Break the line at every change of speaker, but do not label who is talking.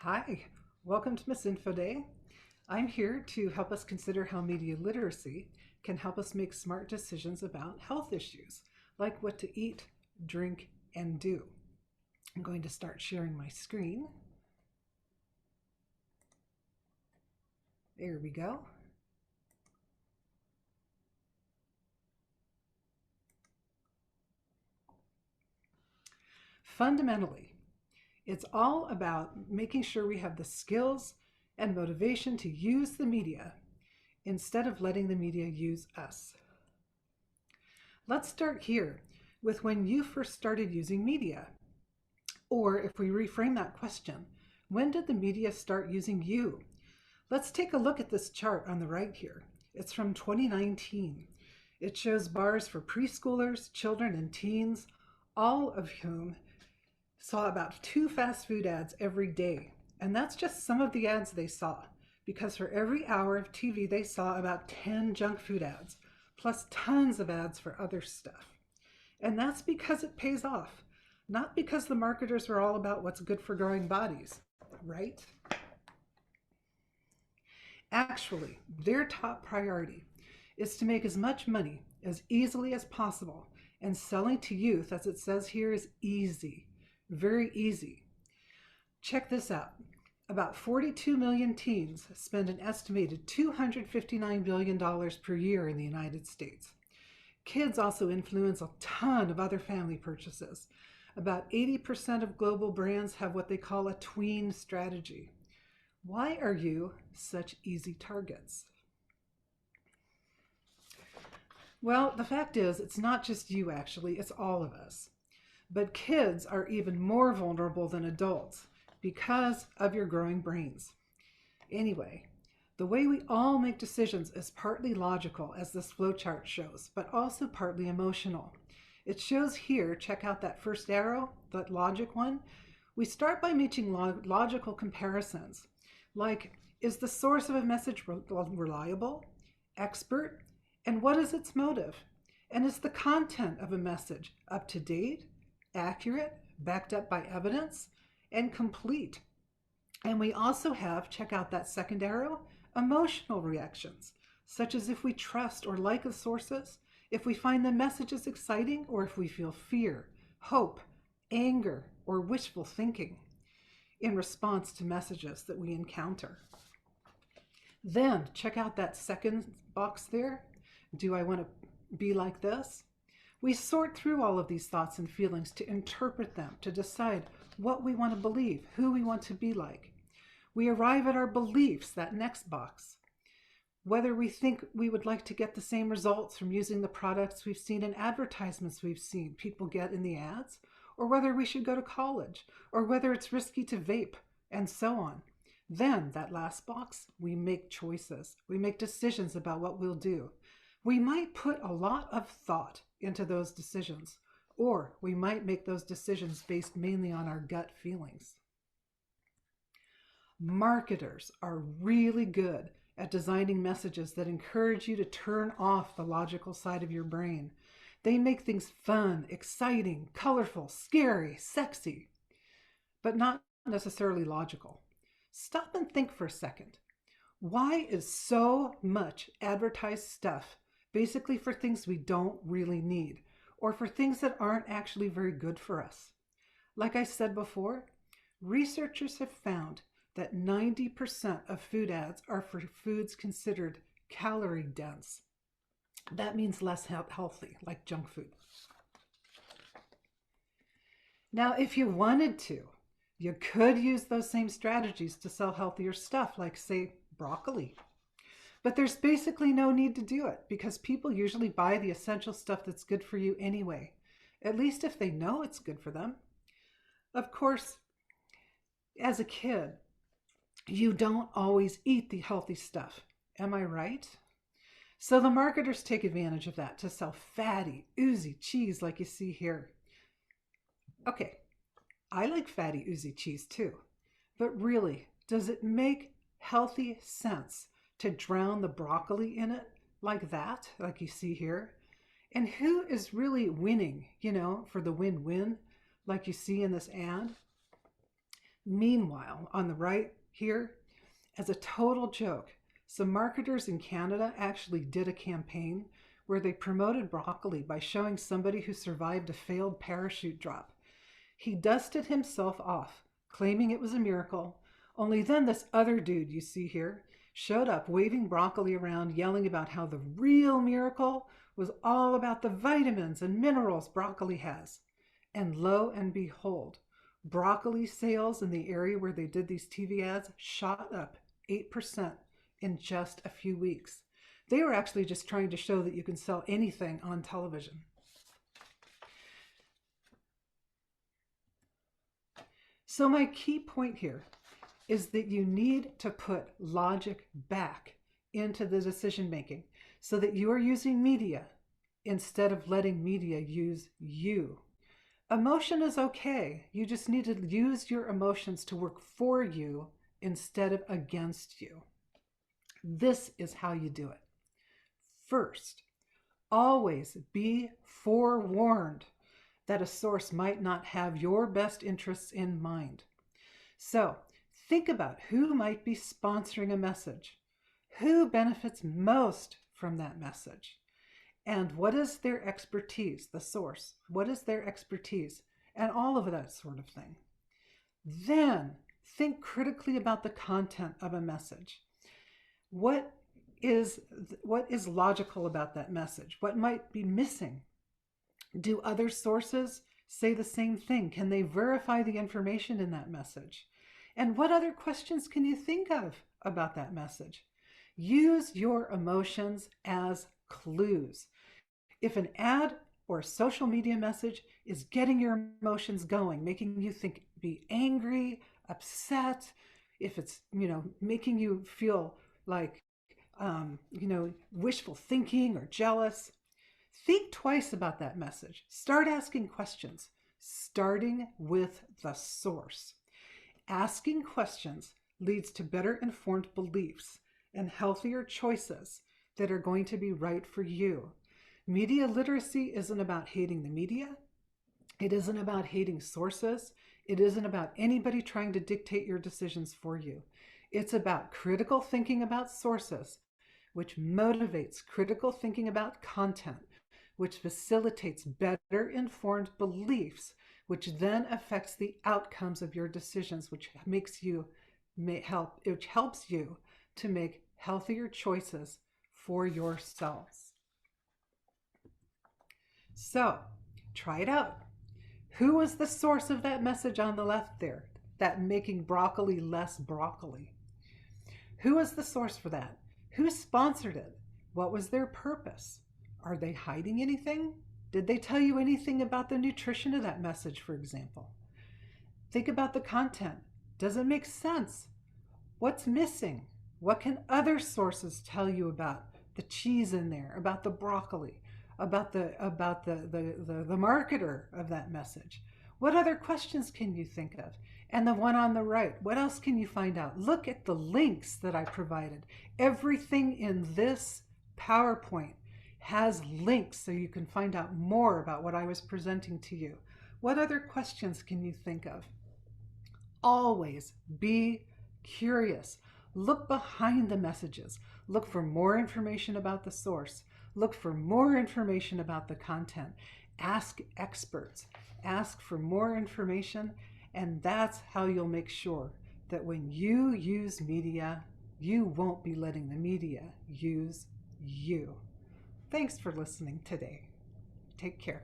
Hi, welcome to MisinfoDay. I'm here to help us consider how media literacy can help us make smart decisions about health issues, like what to eat, drink, and do. I'm going to start sharing my screen. There we go. Fundamentally, it's all about making sure we have the skills and motivation to use the media instead of letting the media use us. Let's start here with when you first started using media. Or if we reframe that question, when did the media start using you? Let's take a look at this chart on the right here. It's from 2019. It shows bars for preschoolers, children, and teens, all of whom saw about 2 fast food ads every day. And that's just some of the ads they saw, because for every hour of TV they saw about 10 junk food ads, plus tons of ads for other stuff. And that's because it pays off, not because the marketers were all about what's good for growing bodies, right? Actually, their top priority is to make as much money as easily as possible, and selling to youth, as it says here, is easy, very easy. Check this out. About 42 million teens spend an estimated $259 billion per year in the United States. Kids also influence a ton of other family purchases. About 80% of global brands have what they call a tween strategy. Why are you such easy targets? Well, the fact is, it's not just you actually, it's all of us. But kids are even more vulnerable than adults because of your growing brains. Anyway, the way we all make decisions is partly logical, as this flowchart shows, but also partly emotional. It shows here, check out that first arrow, that logic one. We start by making logical comparisons, like, is the source of a message reliable, expert, and what is its motive? And is the content of a message up to date, accurate, backed up by evidence, and complete? And we also have, check out that second arrow, emotional reactions, such as if we trust or like the sources, if we find the messages exciting, or if we feel fear, hope, anger, or wishful thinking in response to messages that we encounter. Then check out that second box there. Do I want to be like this? We sort through all of these thoughts and feelings to interpret them, to decide what we want to believe, who we want to be like. We arrive at our beliefs, that next box. Whether we think we would like to get the same results from using the products we've seen in advertisements we've seen people get in the ads, or whether we should go to college, or whether it's risky to vape, and so on. Then, that last box, we make choices. We make decisions about what we'll do. We might put a lot of thought into those decisions, or we might make those decisions based mainly on our gut feelings. Marketers are really good at designing messages that encourage you to turn off the logical side of your brain. They make things fun, exciting, colorful, scary, sexy, but not necessarily logical. Stop and think for a second. Why is so much advertised stuff basically for things we don't really need, or for things that aren't actually very good for us? Like I said before, researchers have found that 90% of food ads are for foods considered calorie dense. That means less healthy, like junk food. Now, if you wanted to, you could use those same strategies to sell healthier stuff, like, say, broccoli. But there's basically no need to do it, because people usually buy the essential stuff that's good for you anyway, at least if they know it's good for them. Of course, as a kid, you don't always eat the healthy stuff. Am I right? So the marketers take advantage of that to sell fatty, oozy cheese like you see here. Okay, I like fatty, oozy cheese too. But really, does it make healthy sense to drown the broccoli in it like that, like you see here? And who is really winning, for the win-win, like you see in this ad? Meanwhile, on the right here, as a total joke, some marketers in Canada actually did a campaign where they promoted broccoli by showing somebody who survived a failed parachute drop. He dusted himself off, claiming it was a miracle. Only then this other dude you see here showed up waving broccoli around, yelling about how the real miracle was all about the vitamins and minerals broccoli has. And lo and behold, broccoli sales in the area where they did these TV ads shot up 8% in just a few weeks. They were actually just trying to show that you can sell anything on television. So my key point here is that you need to put logic back into the decision making so that you are using media instead of letting media use you. Emotion is okay. You just need to use your emotions to work for you instead of against you. This is how you do it. First, always be forewarned that a source might not have your best interests in mind. So think about who might be sponsoring a message, who benefits most from that message, and what is their expertise, the source, what is their expertise, and all of that sort of thing. Then think critically about the content of a message. What is logical about that message? What might be missing? Do other sources say the same thing? Can they verify the information in that message? And what other questions can you think of about that message? Use your emotions as clues. If an ad or a social media message is getting your emotions going, making you think, be angry, upset, if it's, making you feel like, wishful thinking or jealous, think twice about that message. Start asking questions, starting with the source. Asking questions leads to better informed beliefs and healthier choices that are going to be right for you. Media literacy isn't about hating the media. It isn't about hating sources. It isn't about anybody trying to dictate your decisions for you. It's about critical thinking about sources, which motivates critical thinking about content, which facilitates better informed beliefs, which then affects the outcomes of your decisions, which helps you to make healthier choices for yourselves. So try it out. Who was the source of that message on the left there, that making broccoli less broccoli? Who was the source for that? Who sponsored it? What was their purpose? Are they hiding anything? Did they tell you anything about the nutrition of that message, for example? Think about the content. Does it make sense? What's missing? What can other sources tell you about the cheese in there, about the broccoli, about the marketer of that message? What other questions can you think of? And the one on the right, what else can you find out? Look at the links that I provided. Everything in this PowerPoint has links so you can find out more about what I was presenting to you. What other questions can you think of? Always be curious. Look behind the messages. Look for more information about the source. Look for more information about the content. Ask experts. Ask for more information, and that's how you'll make sure that when you use media, you won't be letting the media use you. Thanks for listening today. Take care.